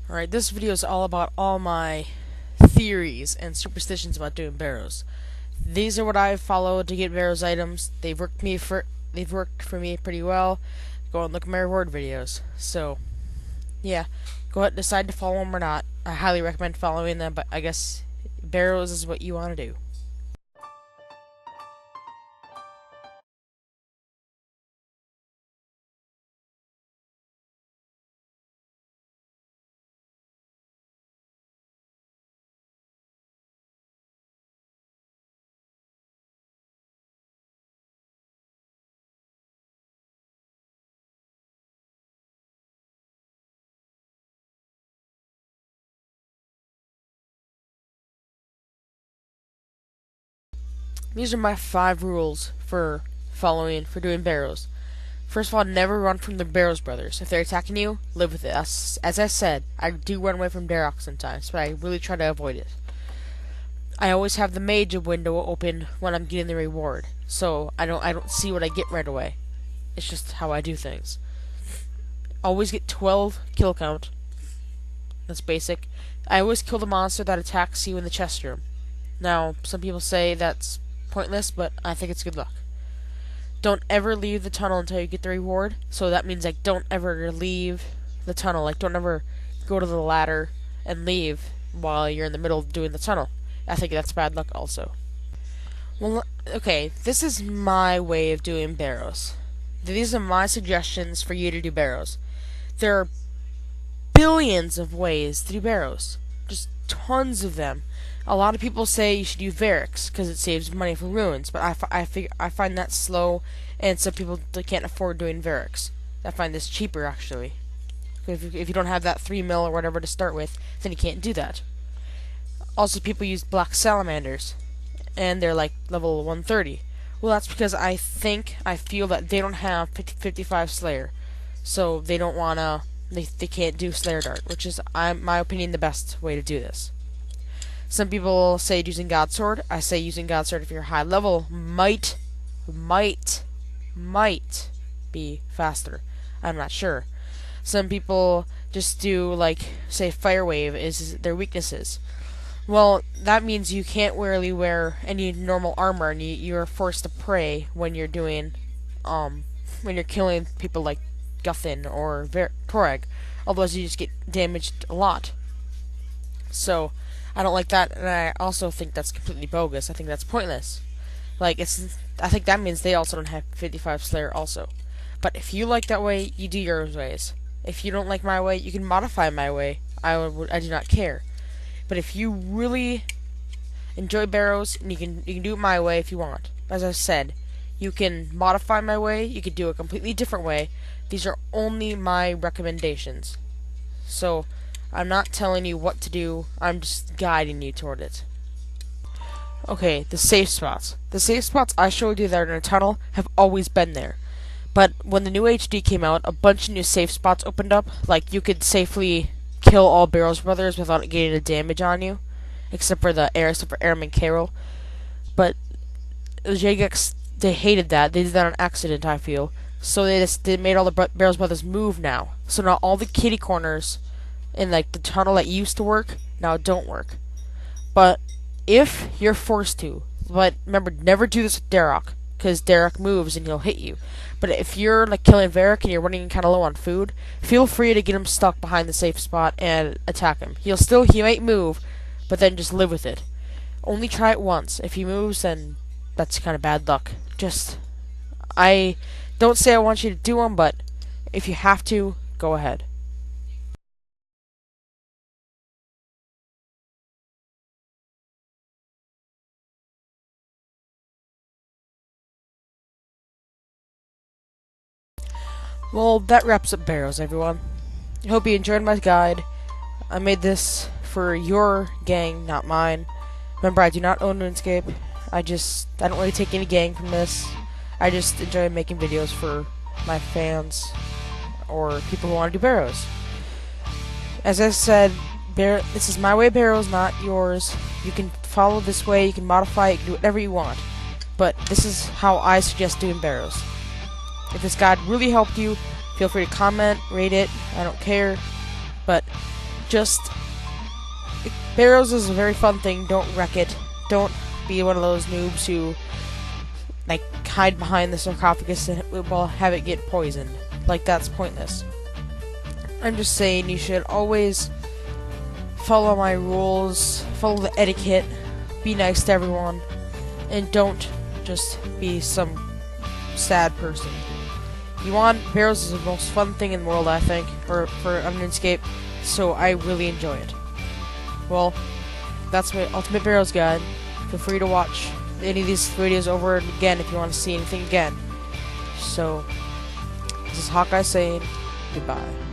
Alright, this video is all about all my theories and superstitions about doing Barrows. These are what I've followed to get Barrows items. They've worked for me pretty well. Go and look at my reward videos. So, yeah, go ahead and decide to follow them or not. I highly recommend following them, but I guess Barrows is what you want to do. These are my 5 rules for doing Barrows. First of all, never run from the Barrows brothers. If they're attacking you, live with it. As I said, I do run away from Darok sometimes, but I really try to avoid it. I always have the mage window open when I'm getting the reward, so I don't see what I get right away. It's just how I do things. Always get 12 kill count. That's basic. I always kill the monster that attacks you in the chest room. Now, some people say that's pointless, but I think it's good luck. Don't ever leave the tunnel until you get the reward. So that means like don't ever leave the tunnel. Like don't ever go to the ladder and leave while you're in the middle of doing the tunnel. I think that's bad luck also. Well, okay, this is my way of doing Barrows. These are my suggestions for you to do Barrows. There are billions of ways to do Barrows. Just tons of them. A lot of people say you should do Varix because it saves money for ruins, but I find that slow, and some people can't afford doing Varix. I find this cheaper actually. If you don't have that 3 mil or whatever to start with, then you can't do that. Also, people use black salamanders, and they're like level 130. Well, that's because I feel that they don't have 55 Slayer, so they don't wanna. They can't do Slayer Dart, which is, my opinion, the best way to do this. Some people say using God Sword. I say using God Sword if you're high level might be faster. I'm not sure. Some people just do, like, say Fire Wave is their weaknesses. Well, that means you can't really wear any normal armor, and you're forced to pray when you're doing, when you're killing people like Guthin or Torag. Otherwise, you just get damaged a lot. So, I don't like that, and I also think that's completely bogus. I think that's pointless. I think that means they also don't have 55 Slayer also. But if you like that way, you do your ways. If you don't like my way, you can modify my way. I do not care. But if you really enjoy Barrows, and you can do it my way if you want. As I said, you can modify my way, you can do a completely different way. These are only my recommendations. So, I'm not telling you what to do, I'm just guiding you toward it. Okay, the safe spots. The safe spots I showed you that are in a tunnel have always been there. But when the new HD came out, a bunch of new safe spots opened up. Like, you could safely kill all Barrows brothers without getting a damage on you. Except for Airman Carol. But the Jagex, they hated that. They did that on accident, I feel. So they made all the Barrows brothers move now. So now all the kitty corners in like the tunnel that used to work now don't work. But if you're forced to, but remember, never do this with Darok, because Darok moves and he'll hit you. But if you're like killing Varric and you're running kind of low on food, feel free to get him stuck behind the safe spot and attack him. He might move, but then just live with it. Only try it once. If he moves, then that's kind of bad luck. I don't say I want you to do them, but if you have to, go ahead. Well, that wraps up Barrows, everyone. I hope you enjoyed my guide. I made this for your gang, not mine. Remember, I do not own RuneScape. I don't really take any gang from this. I just enjoy making videos for my fans or people who want to do Barrows. As I said, this is my way of Barrows, not yours. You can follow this way, you can modify it, you can do whatever you want. But this is how I suggest doing Barrows. If this guide really helped you, feel free to comment, rate it, I don't care. But just Barrows is a very fun thing. Don't wreck it. Don't be one of those noobs who like hide behind the sarcophagus and will have it get poisoned. Like, that's pointless. I'm just saying you should always follow my rules, follow the etiquette, be nice to everyone, and don't just be some sad person. Barrows is the most fun thing in the world, I think, for RuneScape, so I really enjoy it. Well, that's my Ultimate Barrows Guide. Feel free to watch any of these videos over and again if you want to see anything again. So, this is Hawkeye saying goodbye.